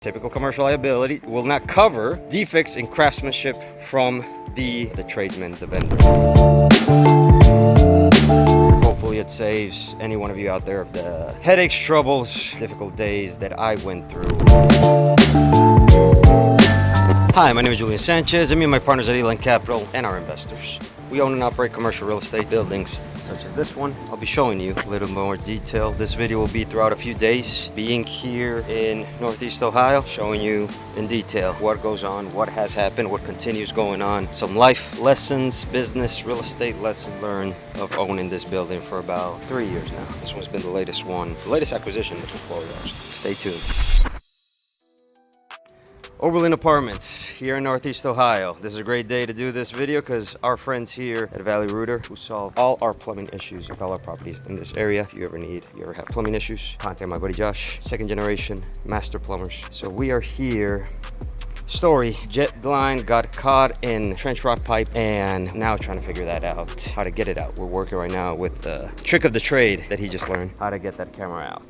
Typical commercial liability will not cover defects in craftsmanship from the tradesman, the vendor. Hopefully it saves any one of you out there of the headaches, troubles, difficult days that I went through. Hi, my name is Julian Sanchez, and me and my partners at Oberlin Capital and our investors. We own and operate commercial real estate buildings such as this one. I'll be showing you a little more detail. This video will be throughout a few days, being here in Northeast Ohio, showing you in detail what goes on, what has happened, what continues going on, some life lessons, business, real estate lessons learned of owning this building for about 3 years now. This one's been the latest one, the latest acquisition, which will flow yours. Stay tuned. Oberlin Apartments here in Northeast Ohio. This is a great day to do this video because our friends here at Valley Rooter, who solve all our plumbing issues of all our properties in this area. If you ever have plumbing issues, contact my buddy Josh, second generation master plumbers. So we are here. Story, jet line got caught in trench rock pipe and now trying to figure that out, how to get it out. We're working right now with the trick of the trade that he just learned, how to get that camera out.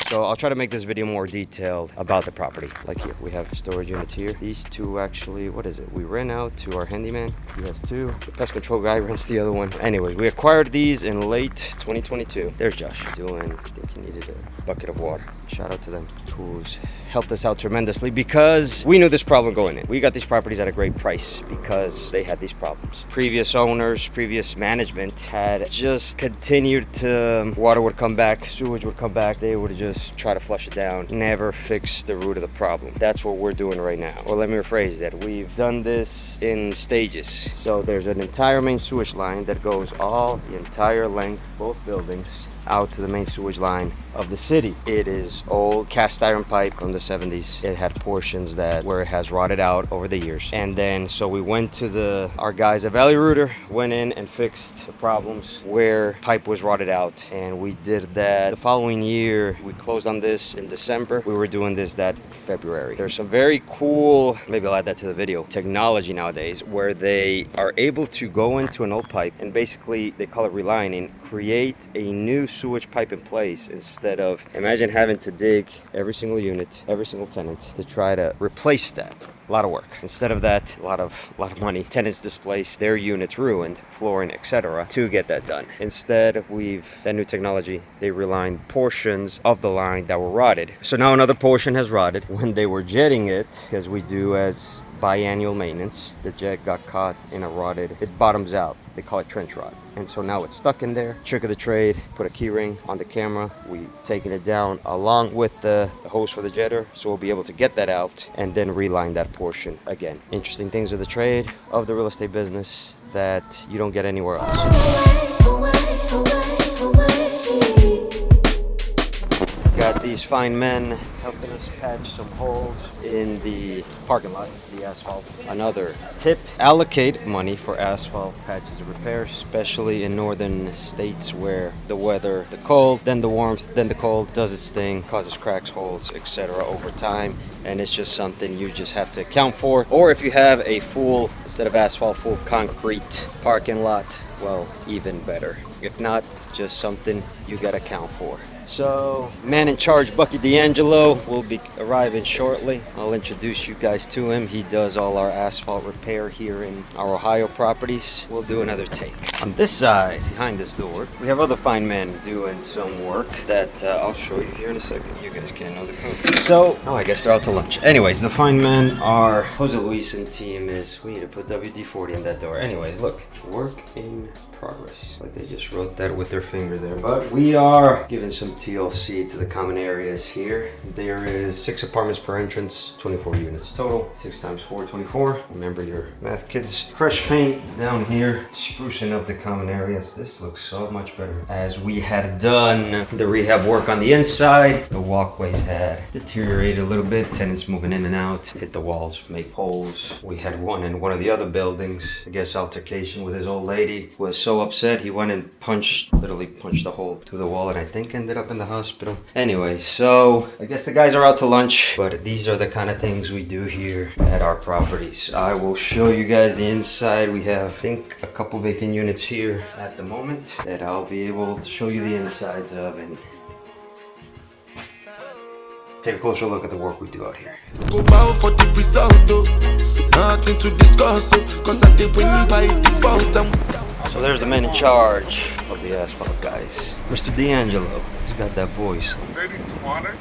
So I'll try to make this video more detailed about the property. Like here, we have storage units here. These two actually, what is it? We rent out to our handyman. He has two. The pest control guy rents the other one. Anyway, we acquired these in late 2022. There's Josh doing, I think he needed a bucket of water. Shout out to them, who's helped us out tremendously because we knew this problem going in. We got these properties at a great price because they had these problems. Previous owners, previous management had just continued to, water would come back, sewage would come back. They would just try to flush it down, never fix the root of the problem. That's what we're doing right now. Or let me rephrase that. We've done this in stages. So there's an entire main sewage line that goes all the entire length, both buildings, out to the main sewage line of the city. It is old cast iron pipe from the 70s. It had portions where it has rotted out over the years. And then so we went to our guys at Valley Rooter, went in and fixed the problems where pipe was rotted out. And we did that the following year. We closed on this in December. We were doing this that February. There's some very cool, maybe I'll add that to the video, technology nowadays where they are able to go into an old pipe and basically, they call it relining, create a new sewage pipe in place instead of, imagine having to dig every single unit, every single tenant to try to replace that. A lot of work. Instead of that, a lot of money. Tenants displaced, their units ruined, flooring, etc. to get that done. Instead, that new technology, they relined portions of the line that were rotted. So now another portion has rotted. When they were jetting it, as we do as biannual maintenance, the jet got caught in a rotted, it bottoms out. They call it trench rot. And so now it's stuck in there. Trick of the trade, put a key ring on the camera. We taking it down along with the hose for the jetter. So we'll be able to get that out and then reline that portion again. Interesting things of the trade, of the real estate business that you don't get anywhere else. Got these fine men helping us patch some holes in the parking lot, the asphalt. Another tip, allocate money for asphalt patches and repairs, especially in northern states where the weather, the cold, then the warmth, then the cold does its thing, causes cracks, holes, etc. over time. And it's just something you just have to account for. Or if you have a full, instead of asphalt, full concrete parking lot, well, even better. If not, just something you gotta account for. So, man in charge, Bucky D'Angelo, will be arriving shortly. I'll introduce you guys to him. He does all our asphalt repair here in our Ohio properties. We'll do another take. On this side, behind this door, we have other fine men doing some work that I'll show you here in a second. You guys can't know the code. So, I guess they're out to lunch. Anyways, the fine men are, Jose Luis and team is, we need to put WD-40 in that door. Anyways, look, work in progress. Like they just wrote that with their finger there. But we are giving some TLC to the common areas here. There is 6 apartments per entrance, 24 units total. 6 times 4, 24. Remember your math, kids. Fresh paint down here, sprucing up the common areas. This looks so much better. As we had done the rehab work on the inside, the walkways had deteriorated a little bit. Tenants moving in and out, hit the walls, make holes. We had one in one of the other buildings. I guess altercation with his old lady. Was so upset he went and literally punched a hole through the wall, and I think ended up up in the hospital. Anyway, so I guess the guys are out to lunch, but these are the kind of things we do here at our properties. I will show you guys the inside. We have, I think, a couple vacant units here at the moment that I'll be able to show you the insides of and take a closer look at the work we do out here. Go bow for the result, nothing to discuss, cause I did win by default. So there's the man in charge of the asphalt guys, Mr. D'Angelo. He's got that voice. Ready to water?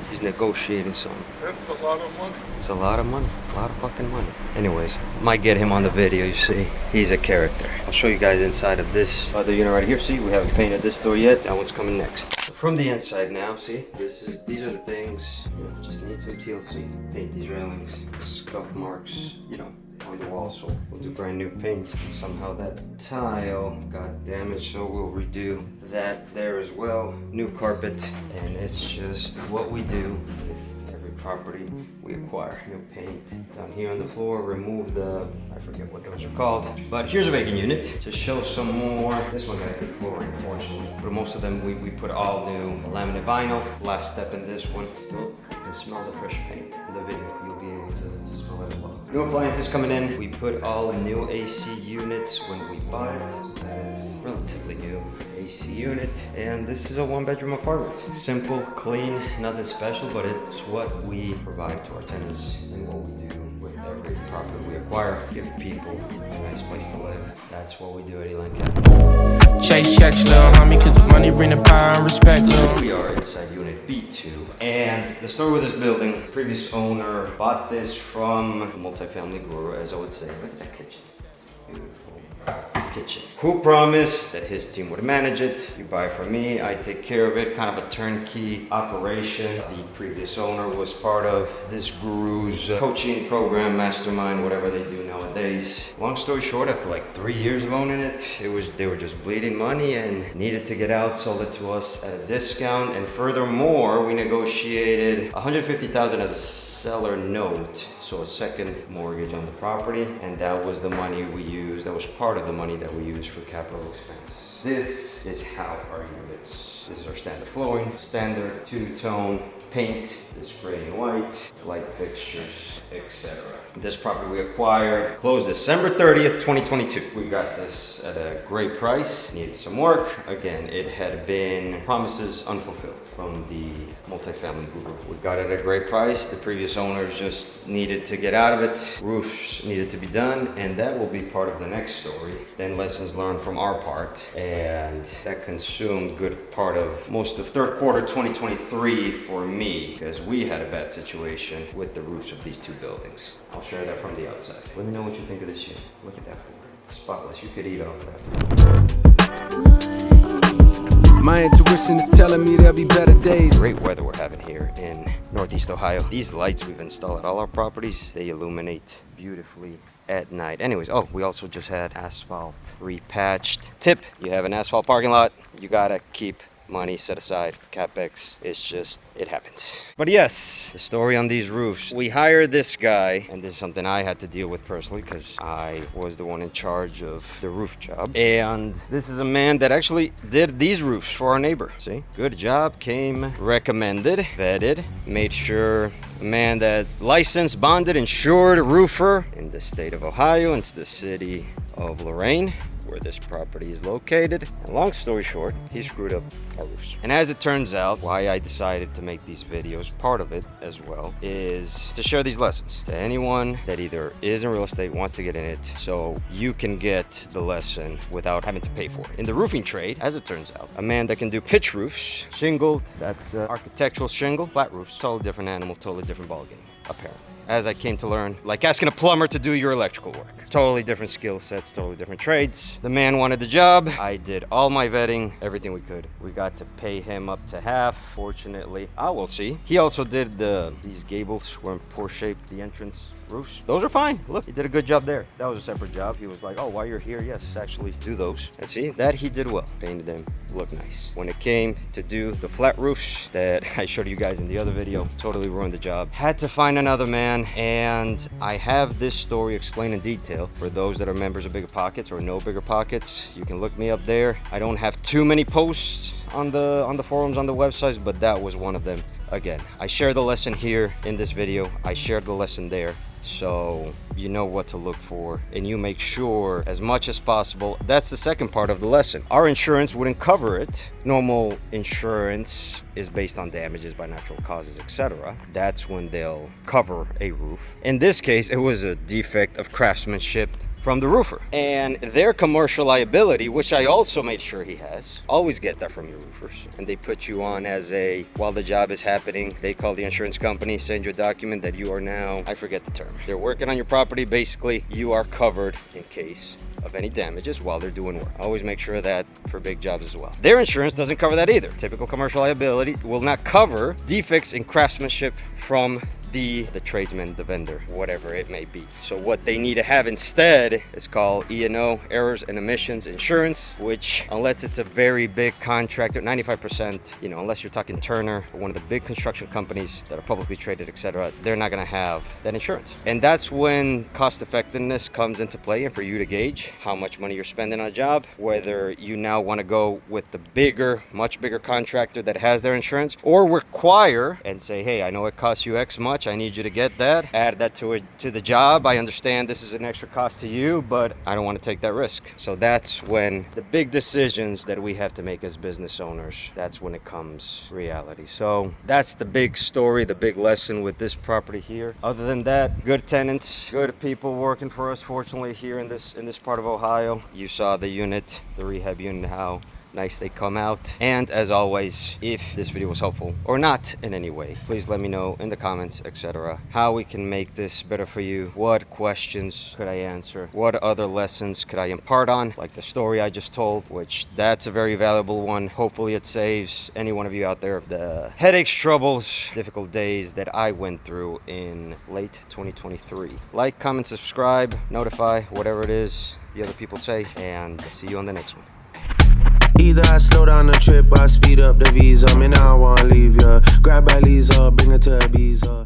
He's negotiating something. That's a lot of money. It's a lot of money, a lot of fucking money. Anyways, might get him on the video, you see. He's a character. I'll show you guys inside of this other unit right here. See, we haven't painted this door yet. That one's coming next. From the inside now, see, these are the things, you know, just need some TLC. Paint these railings, scuff marks, you know, on the wall, so we'll do brand new paint. Somehow that tile got damaged, so we'll redo that there as well. New carpet, and it's just what we do with every property we acquire. New paint down here on the floor, remove the, I forget what those are called, but here's a vacant unit to show some more. This one got a good flooring, unfortunately, but most of them we put all new laminate vinyl. Last step in this one, still you can smell the fresh paint in the video. You'll be able to smell it as well. New appliances coming in. We put all new AC units when we buy it. That is relatively new AC unit, and this is a 1-bedroom apartment. Simple, clean, nothing special, but it's what we provide to our tenants and what we do with every property we acquire. Give people a nice place to live. That's what we do at Elan Capital. Chase checks, little homie, cause the money bring the power and respect, little. We are inside unit B2, and the story with this building, previous owner bought this from a multifamily guru, as I would say. Look at that kitchen. Beautiful kitchen. Who promised that his team would manage it. You buy from me, I take care of it. Kind of a turnkey operation. The previous owner was part of this guru's coaching program, mastermind, whatever they do nowadays. Long story short, after like 3 years of owning it, they were just bleeding money and needed to get out, sold it to us at a discount. And furthermore, we negotiated $150,000 as a seller note, so a second mortgage on the property, and that was the money we used. That was part of the money that we used for capital expenses. This is how our units. This is our standard flooring, standard two-tone paint, this gray and white, light fixtures, etc. This property we acquired closed December 30th, 2022. We got this at a great price. Needed some work. Again, it had been promises unfulfilled from the multifamily guru. We got it at a great price. The previous owners just needed to get out of it. Roofs needed to be done, and that will be part of the next story. Then lessons learned from our part, and that consumed good part of most of third quarter 2023 for me, because we had a bad situation with the roofs of these two buildings. I'll share that from the outside. Let me know what you think of this unit. Look at that floor. Spotless. You could eat off of that. My intuition is telling me there'll be better days. Great weather we're having here in Northeast Ohio. These lights we've installed at all our properties, they illuminate beautifully at night. Anyways, oh, we also just had asphalt repatched. Tip, you have an asphalt parking lot, you gotta keep money set aside for CapEx. It's just, it happens. But yes, the story on these roofs. We hired this guy, and this is something I had to deal with personally because I was the one in charge of the roof job. And this is a man that actually did these roofs for our neighbor. See, good job, came recommended, vetted, made sure a man that's licensed, bonded, insured roofer in the state of Ohio and the city of Lorain, where this property is located. And long story short, he screwed up our roofs. And as it turns out, why I decided to make these videos, part of it as well, is to share these lessons to anyone that either is in real estate, wants to get in it, so you can get the lesson without having to pay for it. In the roofing trade, as it turns out, a man that can do pitch roofs, shingled, that's architectural shingle, flat roofs, totally different animal, totally different ballgame, apparently. As I came to learn, like asking a plumber to do your electrical work. Totally different skill sets, totally different trades. The man wanted the job. I did all my vetting, everything we could. We got to pay him up to half, fortunately. I will see. He also did these gables were in poor shape, the entrance roofs. Those are fine. Look, he did a good job there. That was a separate job. He was like, oh, while you're here, yes, actually do those. And see, that he did well. Painted them, look nice. When it came to do the flat roofs that I showed you guys in the other video, totally ruined the job. Had to find another man, and I have this story explained in detail for those that are members of BiggerPockets or know BiggerPockets. You can look me up there. I don't have too many posts on the forums, on the websites, but that was one of them. Again, I share the lesson here in this video. I shared the lesson there. So you know what to look for, and you make sure as much as possible. That's the second part of the lesson. Our insurance wouldn't cover it. Normal insurance is based on damages by natural causes, etc. That's when they'll cover a roof. In this case, it was a defect of craftsmanship from the roofer, and their commercial liability, which I also made sure he has. Always get that from your roofers, and they put you on as a, while the job is happening, they call the insurance company, send you a document that you are now, I forget the term, they're working on your property. Basically, you are covered in case of any damages while they're doing work. Always make sure that for big jobs as well. Their insurance doesn't cover that either. Typical commercial liability will not cover defects in craftsmanship from the tradesman, the vendor, whatever it may be. So what they need to have instead is called E&O, errors and omissions insurance, which unless it's a very big contractor, 95%, you know, unless you're talking Turner or one of the big construction companies that are publicly traded, etc., they're not gonna have that insurance. And that's when cost effectiveness comes into play, and for you to gauge how much money you're spending on a job, whether you now want to go with the bigger, much bigger contractor that has their insurance, or require and say, hey, I know it costs you X much, I need you to get that, add that to the job. I understand this is an extra cost to you, but I don't want to take that risk. So that's when the big decisions that we have to make as business owners, that's when it comes reality. So that's the big story, the big lesson with this property here. Other than that, good tenants, good people working for us, fortunately, here in this part of Ohio. You saw the unit, the rehab unit, how nice they come out. And as always, if this video was helpful or not in any way, please let me know in the comments, etc., how we can make this better for you. What questions could I answer? What other lessons could I impart on, like the story I just told, which that's a very valuable one. Hopefully it saves any one of you out there the headaches, troubles, difficult days that I went through in late 2023. Like, comment, subscribe, notify, whatever it is the other people say, and see you on the next one. Either I slow down the trip or I speed up the visa. Me now I wanna leave ya. Grab by Lisa, bring her to Ibiza.